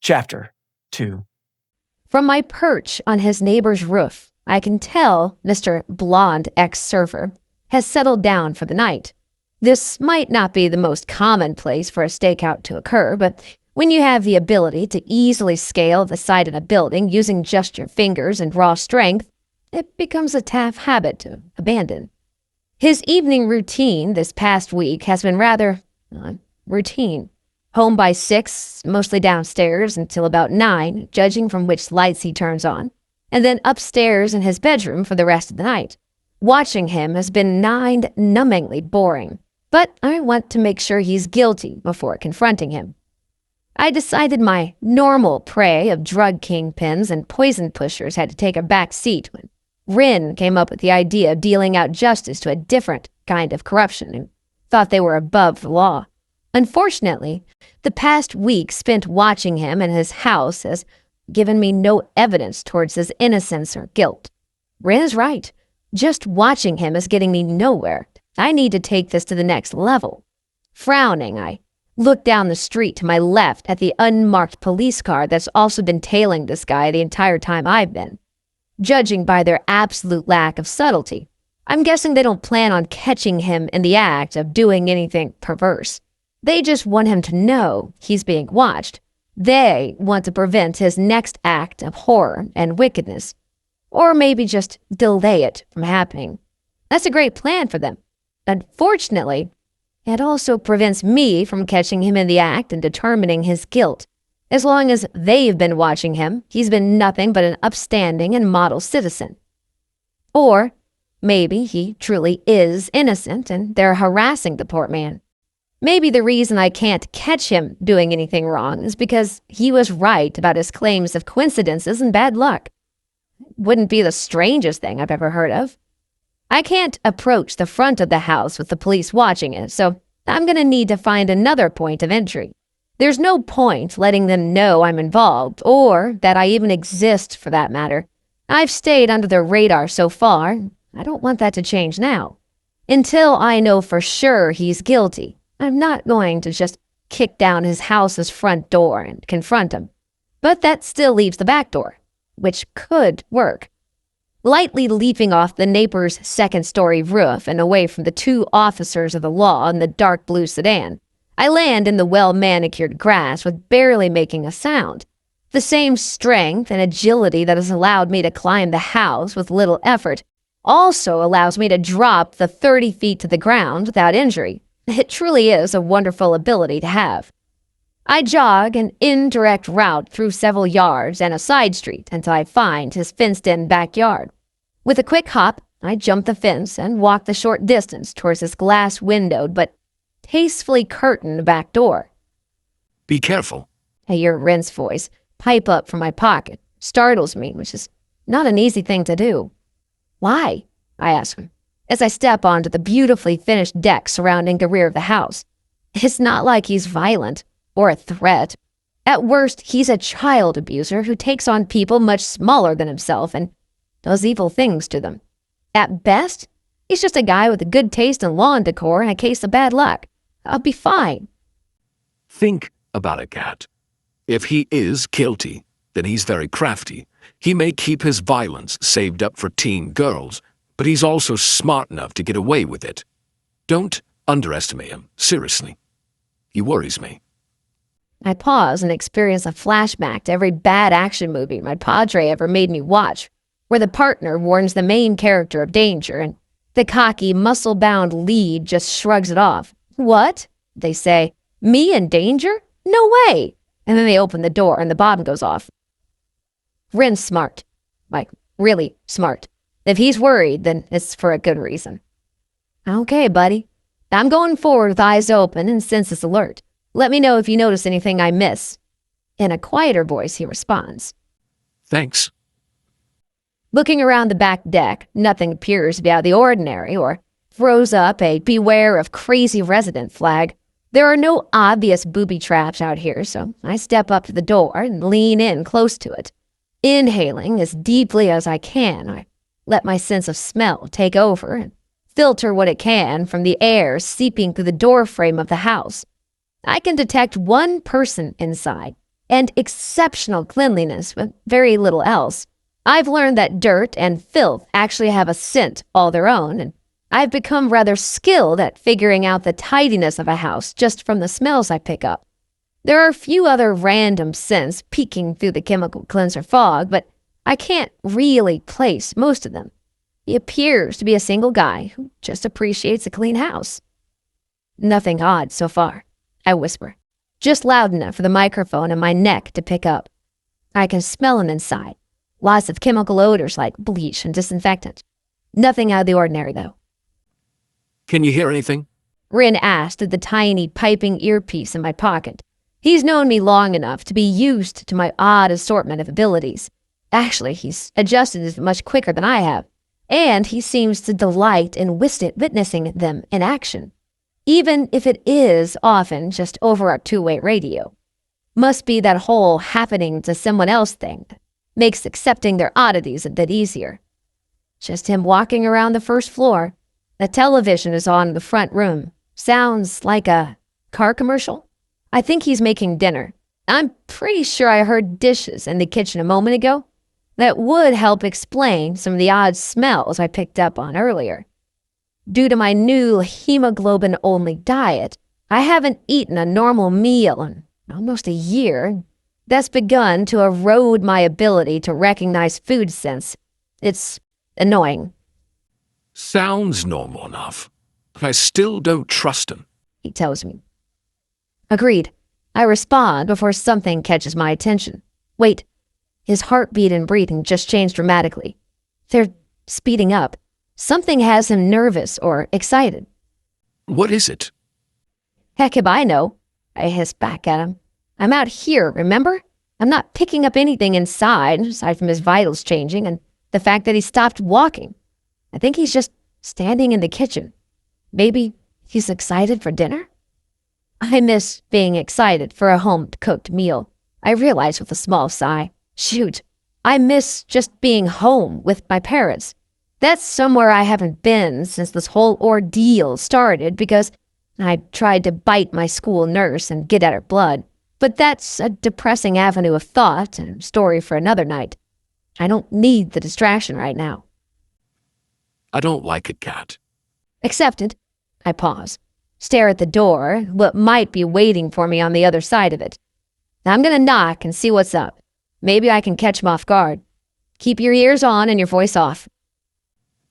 Chapter 2. From my perch on his neighbor's roof, I can tell Mr. Blonde ex-server has settled down for the night. This might not be the most common place for a stakeout to occur, but when you have the ability to easily scale the side of a building using just your fingers and raw strength, it becomes a tough habit to abandon. His evening routine this past week has been rather routine. Home by 6, mostly downstairs until about 9, judging from which lights he turns on, and then upstairs in his bedroom for the rest of the night. Watching him has been numbingly boring, but I want to make sure he's guilty before confronting him. I decided my normal prey of drug kingpins and poison pushers had to take a back seat when Rin came up with the idea of dealing out justice to a different kind of corruption and thought they were above the law. Unfortunately, the past week spent watching him in his house has given me no evidence towards his innocence or guilt. Rin is right. Just watching him is getting me nowhere. I need to take this to the next level. Frowning, I look down the street to my left at the unmarked police car that's also been tailing this guy the entire time I've been. Judging by their absolute lack of subtlety, I'm guessing they don't plan on catching him in the act of doing anything perverse. They just want him to know he's being watched. They want to prevent his next act of horror and wickedness, or maybe just delay it from happening. That's a great plan for them. Unfortunately, it also prevents me from catching him in the act and determining his guilt. As long as they've been watching him, he's been nothing but an upstanding and model citizen. Or maybe he truly is innocent and they're harassing the poor man. Maybe the reason I can't catch him doing anything wrong is because he was right about his claims of coincidences and bad luck. Wouldn't be the strangest thing I've ever heard of. I can't approach the front of the house with the police watching it, so I'm going to need to find another point of entry. There's no point letting them know I'm involved, or that I even exist for that matter. I've stayed under their radar so far. I don't want that to change now. Until I know for sure he's guilty, I'm not going to just kick down his house's front door and confront him. But that still leaves the back door, which could work. Lightly leaping off the neighbor's second-story roof and away from the 2 officers of the law in the dark blue sedan, I land in the well-manicured grass with barely making a sound. The same strength and agility that has allowed me to climb the house with little effort also allows me to drop the 30 feet to the ground without injury. It truly is a wonderful ability to have. I jog an indirect route through several yards and a side street until I find his fenced-in backyard. With a quick hop, I jump the fence and walk the short distance towards his glass-windowed but tastefully curtained back door. Be careful. I hear Rin's voice pipe up from my pocket. Startles me, which is not an easy thing to do. Why? I ask him, as I step onto the beautifully finished deck surrounding the rear of the house. It's not like he's violent or a threat. At worst, he's a child abuser who takes on people much smaller than himself and does evil things to them. At best, he's just a guy with a good taste in lawn decor and a case of bad luck. I'll be fine. Think about it, Cat. If he is guilty, then he's very crafty. He may keep his violence saved up for teen girls, but he's also smart enough to get away with it. Don't underestimate him, seriously. He worries me. I pause and experience a flashback to every bad action movie my padre ever made me watch, where the partner warns the main character of danger and the cocky, muscle-bound lead just shrugs it off. What? They say, me in danger? No way! And then they open the door and the bomb goes off. Rin's smart. Like, really smart. If he's worried, then it's for a good reason. Okay, buddy. I'm going forward with eyes open and senses alert. Let me know if you notice anything I miss. In a quieter voice, he responds. Thanks. Looking around the back deck, nothing appears to be out of the ordinary or throws up a beware of crazy resident flag. There are no obvious booby traps out here, so I step up to the door and lean in close to it. Inhaling as deeply as I can, I let my sense of smell take over and filter what it can from the air seeping through the doorframe of the house. I can detect one person inside, and exceptional cleanliness, but very little else. I've learned that dirt and filth actually have a scent all their own, and I've become rather skilled at figuring out the tidiness of a house just from the smells I pick up. There are a few other random scents peeking through the chemical cleanser fog, but I can't really place most of them. He appears to be a single guy who just appreciates a clean house. Nothing odd so far, I whisper, just loud enough for the microphone in my neck to pick up. I can smell him inside. Lots of chemical odors like bleach and disinfectant. Nothing out of the ordinary, though. Can you hear anything? Rin asked at the tiny piping earpiece in my pocket. He's known me long enough to be used to my odd assortment of abilities. Actually, he's adjusted it much quicker than I have, and he seems to delight in witnessing them in action, even if it is often just over a two-way radio. Must be that whole happening to someone else thing that makes accepting their oddities a bit easier. Just him walking around the first floor. The television is on in the front room. Sounds like a car commercial. I think he's making dinner. I'm pretty sure I heard dishes in the kitchen a moment ago. That would help explain some of the odd smells I picked up on earlier. Due to my new hemoglobin-only diet, I haven't eaten a normal meal in almost a year. That's begun to erode my ability to recognize food scents. It's annoying. Sounds normal enough, but I still don't trust him, He tells me. Agreed. I respond before something catches my attention. Wait, his heartbeat and breathing just changed dramatically. They're speeding up. Something has him nervous or excited. What is it? Heck if I know, I hiss back at him. I'm out here, remember? I'm not picking up anything inside, aside from his vitals changing and the fact that he stopped walking. I think he's just standing in the kitchen. Maybe he's excited for dinner? I miss being excited for a home-cooked meal, I realize with a small sigh. Shoot, I miss just being home with my parents. That's somewhere I haven't been since this whole ordeal started because I tried to bite my school nurse and get at her blood. But that's a depressing avenue of thought and story for another night. I don't need the distraction right now. I don't like it, Cat. Accepted. I pause. Stare at the door, what might be waiting for me on the other side of it. I'm gonna knock and see what's up. Maybe I can catch him off guard. Keep your ears on and your voice off.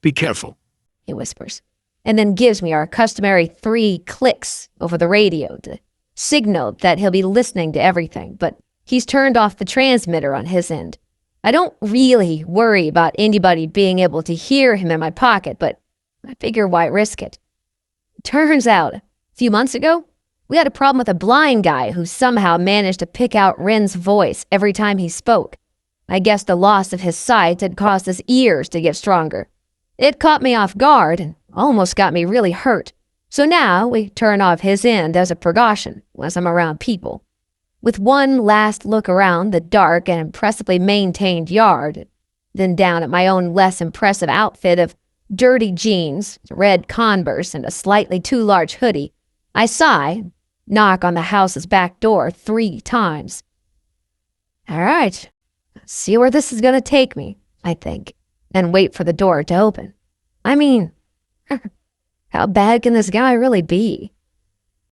Be careful, He whispers, and then gives me our customary 3 clicks over the radio to signal that he'll be listening to everything, but he's turned off the transmitter on his end. I don't really worry about anybody being able to hear him in my pocket, but I figure why risk it. Turns out, a few months ago, we had a problem with a blind guy who somehow managed to pick out Ren's voice every time he spoke. I guess the loss of his sight had caused his ears to get stronger. It caught me off guard and almost got me really hurt. So now we turn off his end as a precaution once I'm around people. With one last look around the dark and impressively maintained yard, then down at my own less impressive outfit of dirty jeans, red Converse, and a slightly too large hoodie, I sigh, knock on the house's back door 3 times. All right, see where this is going to take me, I think, and wait for the door to open. I mean, how bad can this guy really be?